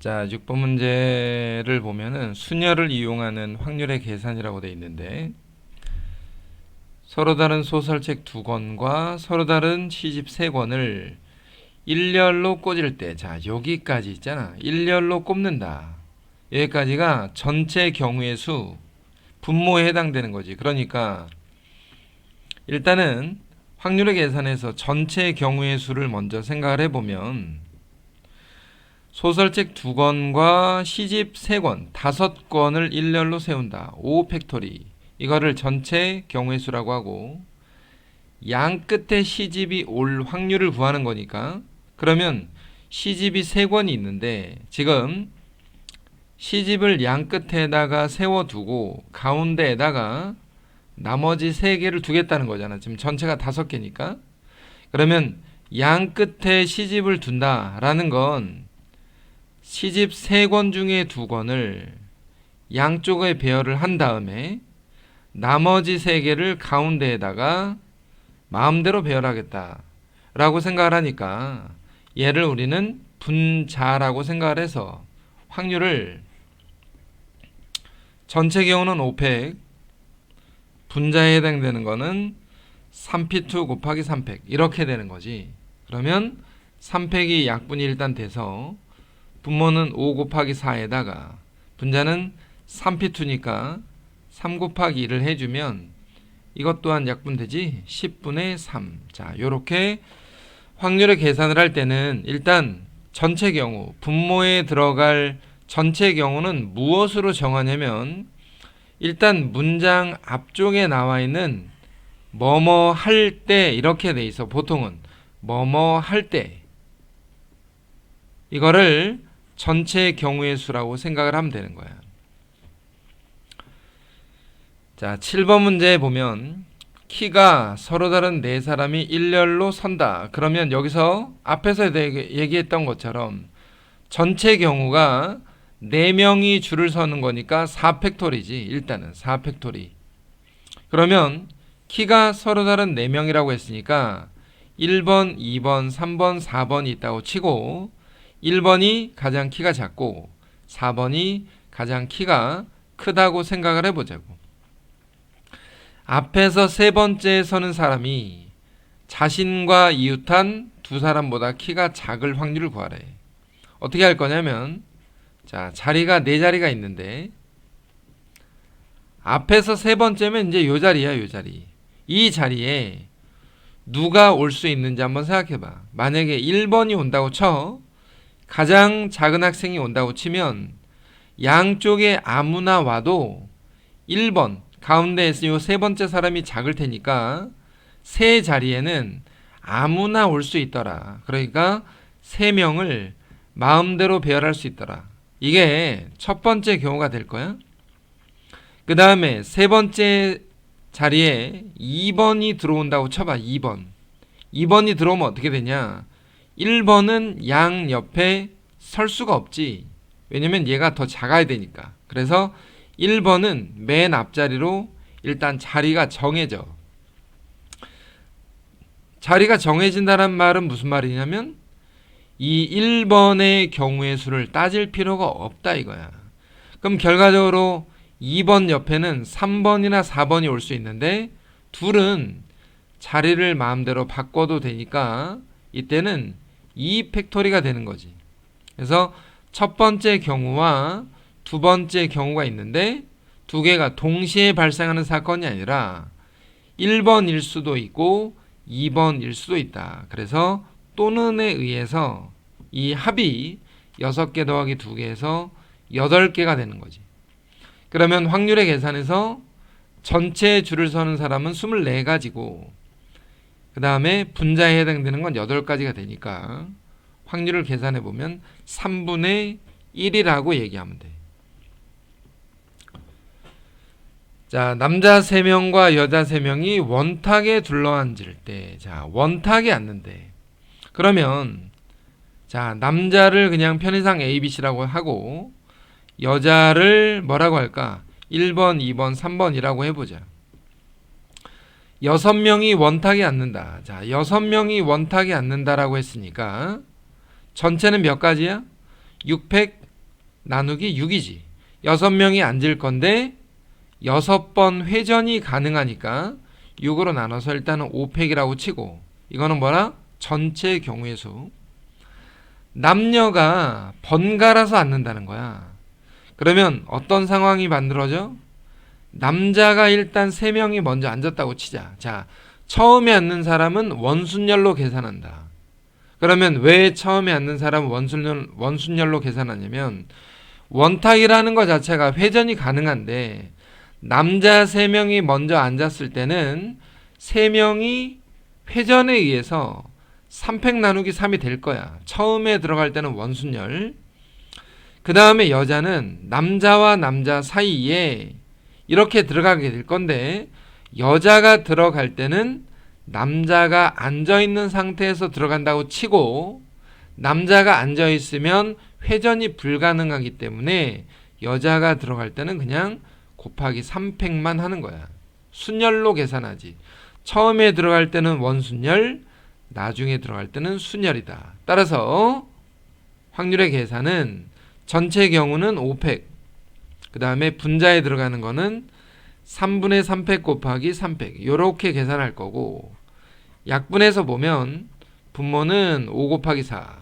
자, 6번 문제를 보면은 수녀를 이용하는 확률의 계산이라고 되어 있는데 서로 다른 소설책 두 권과 서로 다른 시집 세 권을 일렬로 꽂을 때, 자, 여기까지 있잖아. 일렬로 꼽는다. 여기까지가 전체 경우의 수, 분모에 해당되는 거지. 그러니까 일단은 확률의 계산에서 전체 경우의 수를 먼저 생각을 해보면 소설책 두 권과 시집 세 권, 다섯 권을 일렬로 세운다. 5 팩토리. 이거를 전체 경우의 수라고 하고 양 끝에 시집이 올 확률을 구하는 거니까 그러면 시집이 세 권이 있는데 지금 시집을 양 끝에다가 세워두고 가운데에다가 나머지 세 개를 두겠다는 거잖아. 지금 전체가 다섯 개니까. 그러면 양 끝에 시집을 둔다라는 건 시집 세 권 중에 두 권을 양쪽에 배열을 한 다음에 나머지 세 개를 가운데에다가 마음대로 배열하겠다 라고 생각을 하니까 얘를 우리는 분자라고 생각을 해서 확률을 전체 경우는 5팩, 분자에 해당되는 거는 3p2 곱하기 3팩 이렇게 되는 거지. 그러면 3팩이 약분이 일단 돼서 분모는 5 곱하기 4에다가 분자는 3p2니까 3 곱하기 2를 해주면 이것 또한 약분되지. 10분의 3. 자, 요렇게 확률의 계산을 할 때는 일단 전체 경우, 분모에 들어갈 전체 경우는 무엇으로 정하냐면 일단 문장 앞쪽에 나와 있는 뭐뭐 할 때 이렇게 돼 있어. 보통은 뭐뭐 할 때 이거를 전체 경우의 수라고 생각을 하면 되는 거야. 자, 7번 문제에 보면 키가 서로 다른 네 사람이 일렬로 선다. 그러면 여기서 앞에서 얘기했던 것처럼 전체 경우가 4명이 줄을 서는 거니까 4팩토리지. 일단은 4팩토리. 그러면 키가 서로 다른 4명이라고 했으니까 1번, 2번, 3번, 4번이 있다고 치고 1번이 가장 키가 작고 4번이 가장 키가 크다고 생각을 해보자고. 앞에서 세 번째에 서는 사람이 자신과 이웃한 두 사람보다 키가 작을 확률을 구하래. 어떻게 할 거냐면 자, 자리가 네 자리가 있는데 앞에서 세 번째면 이제 요 자리야, 요 자리. 이 자리에 누가 올 수 있는지 한번 생각해봐. 만약에 1번이 온다고 쳐. 가장 작은 학생이 온다고 치면 양쪽에 아무나 와도 1번 가운데에서 요 세 번째 사람이 작을 테니까 세 자리에는 아무나 올 수 있더라. 그러니까 3명을 마음대로 배열할 수 있더라. 이게 첫 번째 경우가 될 거야. 그 다음에 세 번째 자리에 2번이 들어온다고 쳐봐. 2번이 들어오면 어떻게 되냐. 1번은 양 옆에 설 수가 없지. 왜냐면 얘가 더 작아야 되니까. 그래서 1번은 맨 앞자리로 일단 자리가 정해져. 자리가 정해진다는 말은 무슨 말이냐면 이 1번의 경우의 수를 따질 필요가 없다 이거야. 그럼 결과적으로 2번 옆에는 3번이나 4번이 올 수 있는데 둘은 자리를 마음대로 바꿔도 되니까 이때는 2 팩토리가 되는 거지. 그래서 첫 번째 경우와 두 번째 경우가 있는데 두 개가 동시에 발생하는 사건이 아니라 1번일 수도 있고 2번일 수도 있다. 그래서 또는에 의해서 이 합이 6개 더하기 2개에서 8개가 되는 거지. 그러면 확률의 계산에서 전체 줄을 서는 사람은 24가지고 그 다음에 분자에 해당되는 건 8가지가 되니까 확률을 계산해 보면 3분의 1이라고 얘기하면 돼. 자, 남자 3명과 여자 3명이 원탁에 둘러앉을 때, 자, 원탁에 앉는데, 그러면, 자, 남자를 그냥 편의상 A, B, C라고 하고, 여자를 뭐라고 할까? 1번, 2번, 3번이라고 해보자. 6명이 원탁에 앉는다. 자, 6명이 원탁에 앉는다라고 했으니까, 전체는 몇 가지야? 6팩 나누기 6이지. 6명이 앉을 건데 6번 회전이 가능하니까 6으로 나눠서 일단은 5팩이라고 치고, 이거는 뭐라? 전체 경우의 수. 남녀가 번갈아서 앉는다는 거야. 그러면 어떤 상황이 만들어져? 남자가 일단 3명이 먼저 앉았다고 치자. 자, 처음에 앉는 사람은 원순열로 계산한다. 그러면 왜 처음에 앉는 사람은 원순열로 계산하냐면, 원탁이라는 것 자체가 회전이 가능한데, 남자 3명이 먼저 앉았을 때는 3명이 회전에 의해서 3팩 나누기 3이 될 거야. 처음에 들어갈 때는 원순열. 그 다음에 여자는 남자와 남자 사이에 이렇게 들어가게 될 건데, 여자가 들어갈 때는 남자가 앉아있는 상태에서 들어간다고 치고, 남자가 앉아있으면 회전이 불가능하기 때문에 여자가 들어갈 때는 그냥 곱하기 3팩만 하는 거야. 순열로 계산하지. 처음에 들어갈 때는 원순열, 나중에 들어갈 때는 순열이다. 따라서 확률의 계산은 전체 경우는 5팩, 그 다음에 분자에 들어가는 거는 3분의 3팩 곱하기 3팩, 이렇게 계산할 거고, 약분해서 보면 분모는 5 곱하기 4,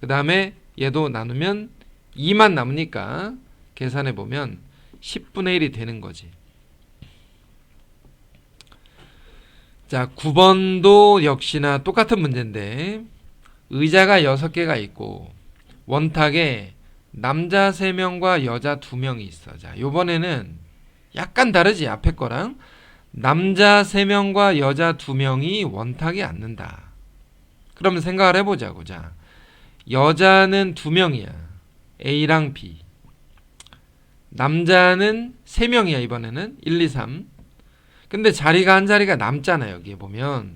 그 다음에 얘도 나누면 2만 남으니까 계산해 보면 10분의 1이 되는 거지. 자, 9번도 역시나 똑같은 문제인데, 의자가 6개가 있고 원탁에 남자 3명과 여자 2명이 있어. 자, 요번에는 약간 다르지, 앞에 거랑. 남자 3명과 여자 2명이 원탁에 앉는다. 그러면 생각을 해보자고. 자, 여자는 2명이야. A랑 B. 남자는 3명이야, 이번에는. 1, 2, 3. 근데 자리가 한 자리가 남잖아. 여기에 보면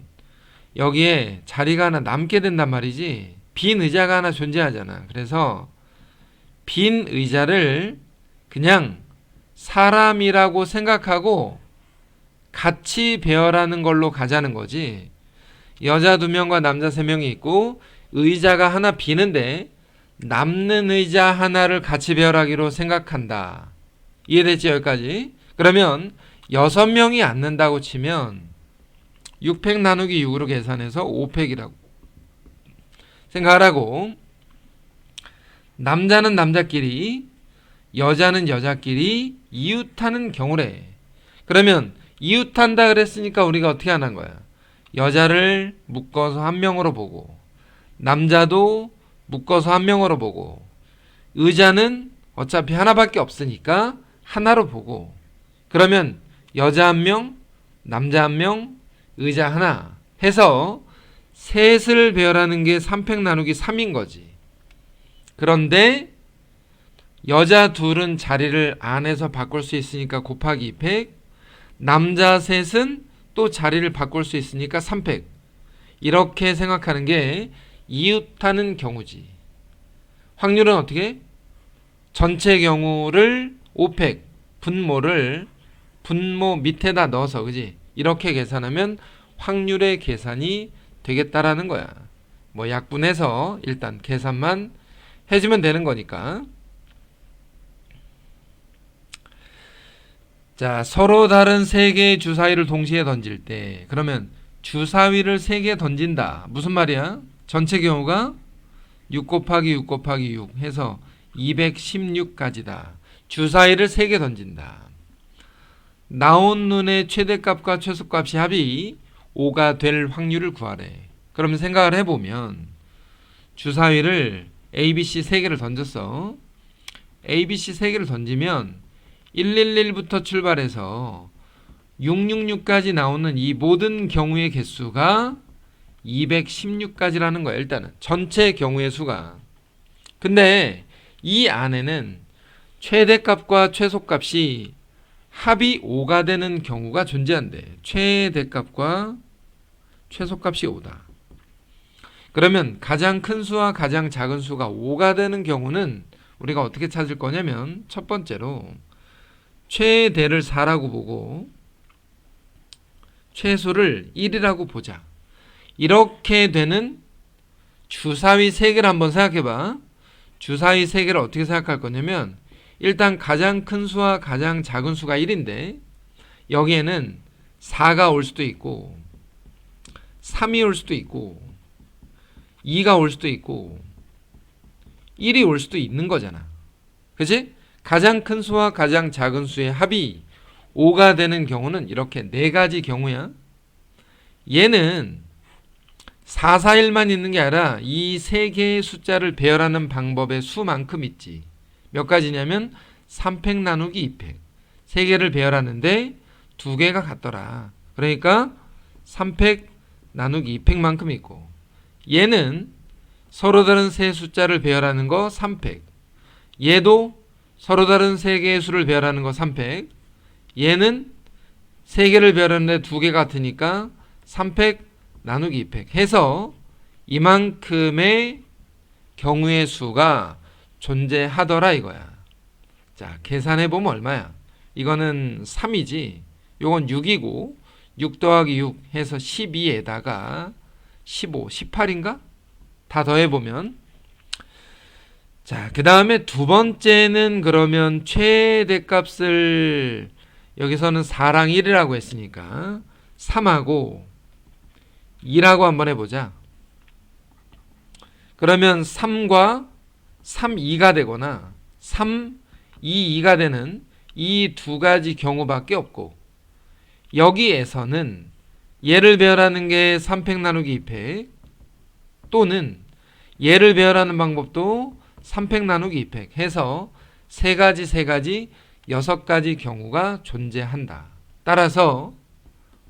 여기에 자리가 하나 남게 된단 말이지. 빈 의자가 하나 존재하잖아. 그래서 빈 의자를 그냥 사람이라고 생각하고 같이 배열하는 걸로 가자는 거지. 여자 2명과 남자 3명이 있고 의자가 하나 비는데 남는 의자 하나를 같이 배열하기로 생각한다. 이해됐지, 여기까지? 그러면 6명이 앉는다고 치면 6팩 나누기 6으로 계산해서 5팩이라고 생각하라고. 남자는 남자끼리, 여자는 여자끼리 이웃하는 경우래. 그러면 이웃한다 그랬으니까 우리가 어떻게 하는 거야? 여자를 묶어서 한 명으로 보고, 남자도 묶어서 한 명으로 보고, 의자는 어차피 하나밖에 없으니까 하나로 보고, 그러면 여자 1명, 남자 1명, 의자 하나 해서 셋을 배열하는 게 3팩 나누기 3인 거지. 그런데 여자 둘은 자리를 안에서 바꿀 수 있으니까 곱하기 2팩, 남자 셋은 또 자리를 바꿀 수 있으니까 3팩. 이렇게 생각하는 게 이웃하는 경우지. 확률은 어떻게? 전체 경우를 5팩, 분모를 분모 밑에다 넣어서, 그지? 이렇게 계산하면 확률의 계산이 되겠다라는 거야. 뭐 약분해서 일단 계산만 해주면 되는 거니까. 자, 서로 다른 3개의 주사위를 동시에 던질 때, 그러면 주사위를 3개 던진다. 무슨 말이야? 전체 경우가 6 곱하기 6 곱하기 6 해서 216까지다. 주사위를 3개 던진다. 나온 눈의 최대값과 최소값이 합이 5가 될 확률을 구하래. 그러면 생각을 해보면 주사위를 ABC 3개를 던졌어. ABC 3개를 던지면 111부터 출발해서 666까지 나오는 이 모든 경우의 개수가 216까지라는 거야. 일단은 전체 경우의 수가. 근데 이 안에는 최대값과 최소값이 합이 5가 되는 경우가 존재한대. 최대값과 최소값이 5다. 그러면 가장 큰 수와 가장 작은 수가 5가 되는 경우는 우리가 어떻게 찾을 거냐면, 첫 번째로 최대를 4라고 보고 최소를 1이라고 보자. 이렇게 되는 주사위 3개를 한번 생각해봐. 주사위 3개를 어떻게 생각할 거냐면 일단 가장 큰 수와 가장 작은 수가 1인데 여기에는 4가 올 수도 있고 3이 올 수도 있고 2가 올 수도 있고 1이 올 수도 있는 거잖아. 그치? 가장 큰 수와 가장 작은 수의 합이 5가 되는 경우는 이렇게 4가지 경우야. 얘는 4, 4, 1만 있는 게 아니라 이 3개의 숫자를 배열하는 방법의 수만큼 있지. 몇 가지냐면 3팩 나누기 2팩. 3개를 배열하는데 2개가 같더라. 그러니까 3팩 나누기 2팩만큼 있고, 얘는 서로 다른 세 숫자를 배열하는 거 3팩. 얘도 서로 다른 3개의 수를 배열하는 거 3팩. 얘는 3개를 배열하는데 2개 같으니까 3팩 나누기 2팩 해서 이만큼의 경우의 수가 존재하더라 이거야. 자, 계산해보면 얼마야? 이거는 3이지, 요건 6이고 6 더하기 6 해서 12에다가 15, 18인가? 다 더해보면, 자, 그 다음에 두 번째는 그러면 최대값을 여기서는 4랑 1이라고 했으니까 3하고 2라고 한번 해보자. 그러면 3과 3, 2가 되거나 3, 2, 2가 되는 이 두 가지 경우밖에 없고, 여기에서는 얘를 배열하는 게 3팩 나누기 2팩, 또는 얘를 배열하는 방법도 3팩 나누기 2팩 해서 3가지 6가지 경우가 존재한다. 따라서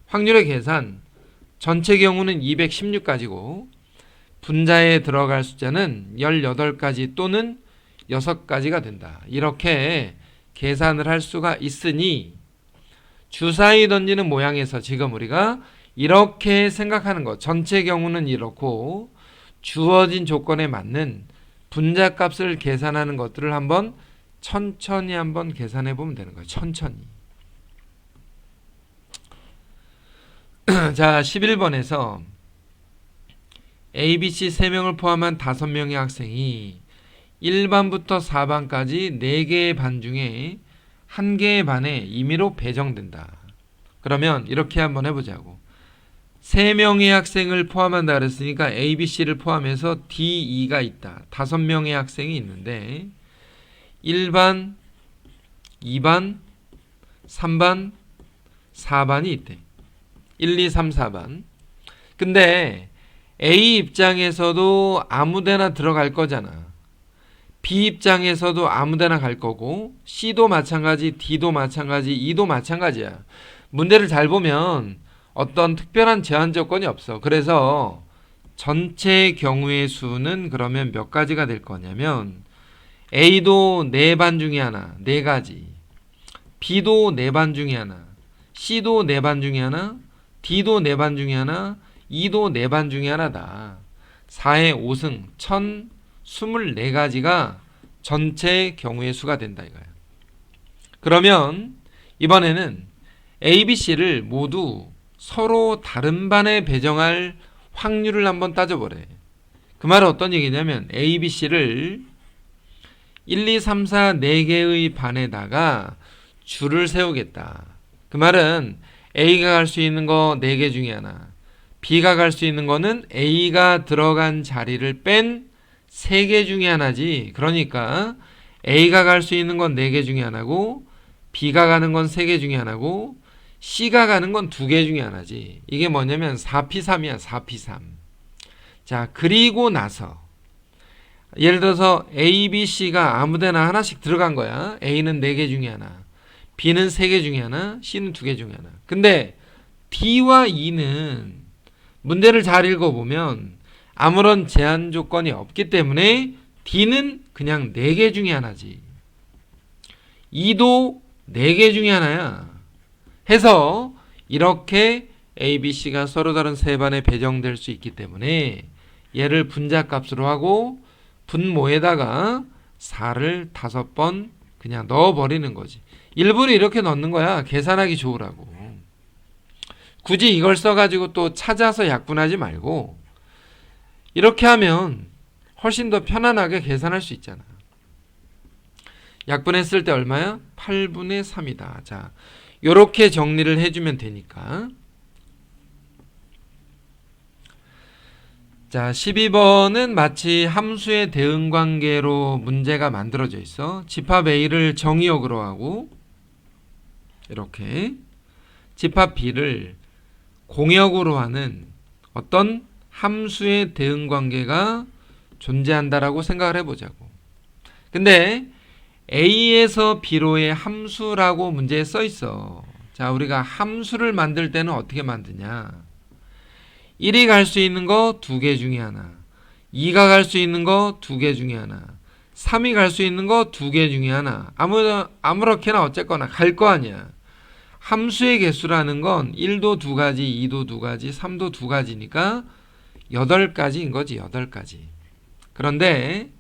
확률의 계산, 전체 경우는 216가지고 분자에 들어갈 숫자는 18가지 또는 6가지가 된다. 이렇게 계산을 할 수가 있으니 주사위 던지는 모양에서 지금 우리가 이렇게 생각하는 것, 전체 경우는 이렇고 주어진 조건에 맞는 분자값을 계산하는 것들을 한번 천천히 한번 계산해 보면 되는 거예요. 천천히. 자, 11번에서 A, B, C 3명을 포함한 5명의 학생이 1반부터 4반까지 4개의 반 중에 1개의 반에 임의로 배정된다. 그러면 이렇게 한번 해보자고. 3명의 학생을 포함한다 그랬으니까 A, B, C를 포함해서 D, E가 있다. 5명의 학생이 있는데 1반, 2반, 3반, 4반이 있대. 1, 2, 3, 4반. 근데 A 입장에서도 아무데나 들어갈 거잖아. B 입장에서도 아무데나 갈 거고, C도 마찬가지, D도 마찬가지, E도 마찬가지야. 문제를 잘 보면 어떤 특별한 제한 조건이 없어. 그래서 전체 경우의 수는 그러면 몇 가지가 될 거냐면, A도 4반 중에 하나, 4가지, B도 4반 중에 하나, C도 4반 중에 하나, D도 4반 중에 하나, E도 4반 중에 하나다. 4의 5승 1024가지가 전체 경우의 수가 된다 이거야. 그러면 이번에는 A, B, C를 모두 서로 다른 반에 배정할 확률을 한번 따져보래. 그 말은 어떤 얘기냐면 A, B, C를 1, 2, 3, 4 4개의 반에다가 줄을 세우겠다. 그 말은 A가 갈 수 있는 거 4개 중에 하나, B가 갈 수 있는 거는 A가 들어간 자리를 뺀 3개 중에 하나지. 그러니까 A가 갈 수 있는 건 4개 중에 하나고, B가 가는 건 3개 중에 하나고, C가 가는 건 2개 중에 하나지. 이게 뭐냐면 4P3이야. 4P3. 자, 그리고 나서 예를 들어서 A, B, C가 아무데나 하나씩 들어간 거야. A는 4개 중에 하나, B는 3개 중에 하나, C는 2개 중에 하나. 근데 D와 E는 문제를 잘 읽어보면 아무런 제한 조건이 없기 때문에 D는 그냥 4개 중에 하나지, E도 4개 중에 하나야. 해서 이렇게 A, B, C가 서로 다른 세 반에 배정될 수 있기 때문에 얘를 분자값으로 하고 분모에다가 4를 5번 그냥 넣어버리는 거지. 일부러 이렇게 넣는 거야. 계산하기 좋으라고. 굳이 이걸 써가지고 또 찾아서 약분하지 말고 이렇게 하면 훨씬 더 편안하게 계산할 수 있잖아. 약분했을 때 얼마야? 8분의 3이다. 자, 요렇게 정리를 해주면 되니까. 자, 12번은 마치 함수의 대응관계로 문제가 만들어져 있어. 집합 A를 정의역으로 하고 이렇게 집합 B를 공역으로 하는 어떤 함수의 대응관계가 존재한다라고 생각을 해보자고. 근데 A에서 B로의 함수라고 문제에 써 있어. 자, 우리가 함수를 만들 때는 어떻게 만드냐? 1이 갈 수 있는 거 2개 중에 하나, 2가 갈 수 있는 거 2개 중에 하나, 3이 갈 수 있는 거 2개 중에 하나, 아무렇게나 어쨌거나 갈 거 아니야. 함수의 개수라는 건 1도 2가지, 2도 2가지, 3도 2가지니까 8가지인 거지. 8가지. 그런데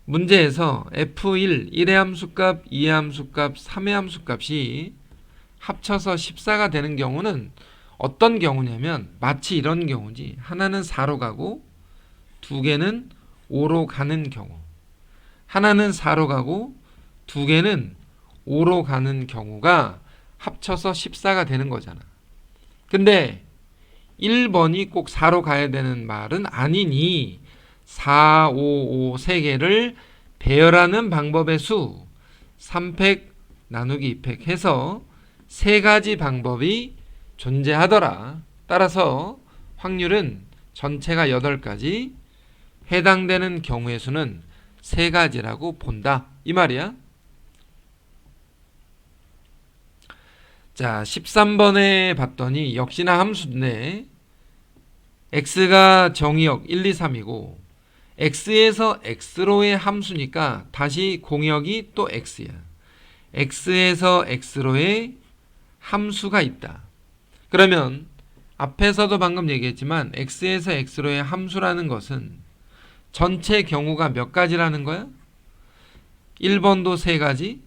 문제에서 F1, 1의 함수값, 2의 함수값, 3의 함수값이 합쳐서 14가 되는 경우는 어떤 경우냐면 마치 이런 경우지. 하나는 4로 가고 2개는 5로 가는 경우. 하나는 4로 가고 2개는 5로 가는 경우가 합쳐서 14가 되는 거잖아. 근데 1번이 꼭 4로 가야 되는 말은 아니니 4, 5, 5 3개를 배열하는 방법의 수 3팩 나누기 2팩 해서 3가지 방법이 존재하더라. 따라서 확률은 전체가 8가지, 해당되는 경우의 수는 3가지라고 본다. 이 말이야. 자, 13번에 봤더니 역시나 함수인데 x가 정의역 1, 2, 3이고 x에서 x로의 함수니까 다시 공역이 또 x야. x에서 x로의 함수가 있다. 그러면 앞에서도 방금 얘기했지만 x에서 x로의 함수라는 것은 전체 경우가 몇 가지라는 거야? 1번도 3가지,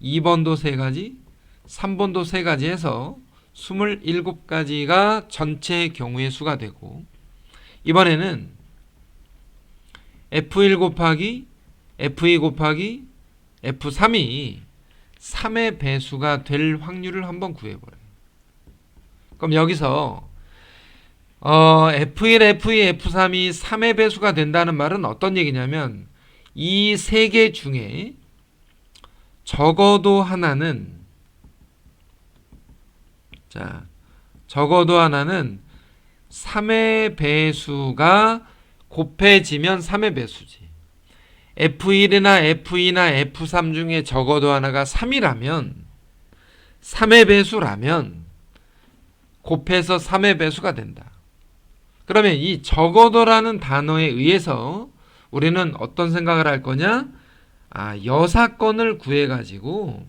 2번도 3가지, 3번도 3가지 해서 27가지가 전체 경우의 수가 되고, 이번에는 F1 곱하기 F2 곱하기 F3이 3의 배수가 될 확률을 한번 구해보래. 그럼 여기서 F1, F2, F3이 3의 배수가 된다는 말은 어떤 얘기냐면 이 3개 중에 적어도 하나는 적어도 하나는 3의 배수가 곱해지면 3의 배수지. F1이나 F2나 F3 중에 적어도 하나가 3이라면 3의 배수라면 곱해서 3의 배수가 된다. 그러면 이 적어도라는 단어에 의해서 우리는 어떤 생각을 할 거냐? 여사건을 구해가지고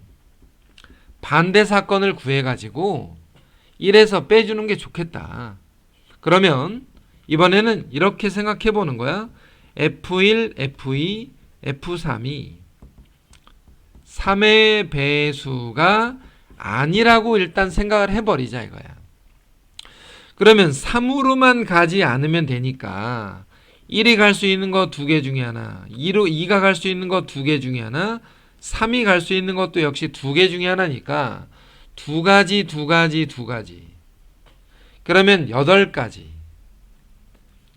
반대 사건을 구해가지고 1에서 빼주는 게 좋겠다. 그러면 이번에는 이렇게 생각해 보는 거야. F1, F2, F3이 3의 배수가 아니라고 일단 생각을 해버리자 이거야. 그러면 3으로만 가지 않으면 되니까 1이 갈 수 있는 거 2개 중에 하나, 2가 갈 수 있는 거 2개 중에 하나, 3이 갈 수 있는 것도 역시 2개 중에 하나니까 2가지, 2가지, 2가지. 그러면 8가지.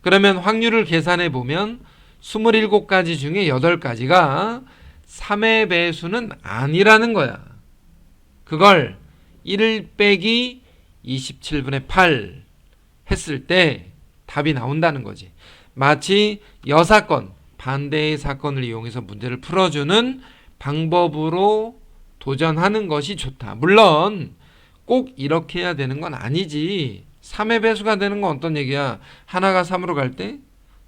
그러면 확률을 계산해 보면 27가지 중에 8가지가 3의 배수는 아니라는 거야. 그걸 1 빼기 27분의 8 했을 때 답이 나온다는 거지. 마치 여사건, 반대의 사건을 이용해서 문제를 풀어주는 방법으로 도전하는 것이 좋다. 물론 꼭 이렇게 해야 되는 건 아니지. 3의 배수가 되는 건 어떤 얘기야? 하나가 3으로 갈 때,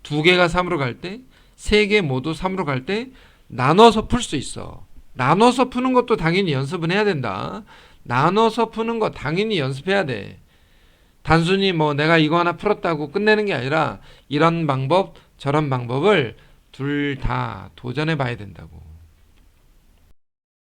2개가 3으로 갈 때, 3개 모두 3으로 갈 때 나눠서 풀 수 있어. 나눠서 푸는 것도 당연히 연습은 해야 된다. 나눠서 푸는 거 당연히 연습해야 돼. 단순히 내가 이거 하나 풀었다고 끝내는 게 아니라 이런 방법, 저런 방법을 둘 다 도전해 봐야 된다고.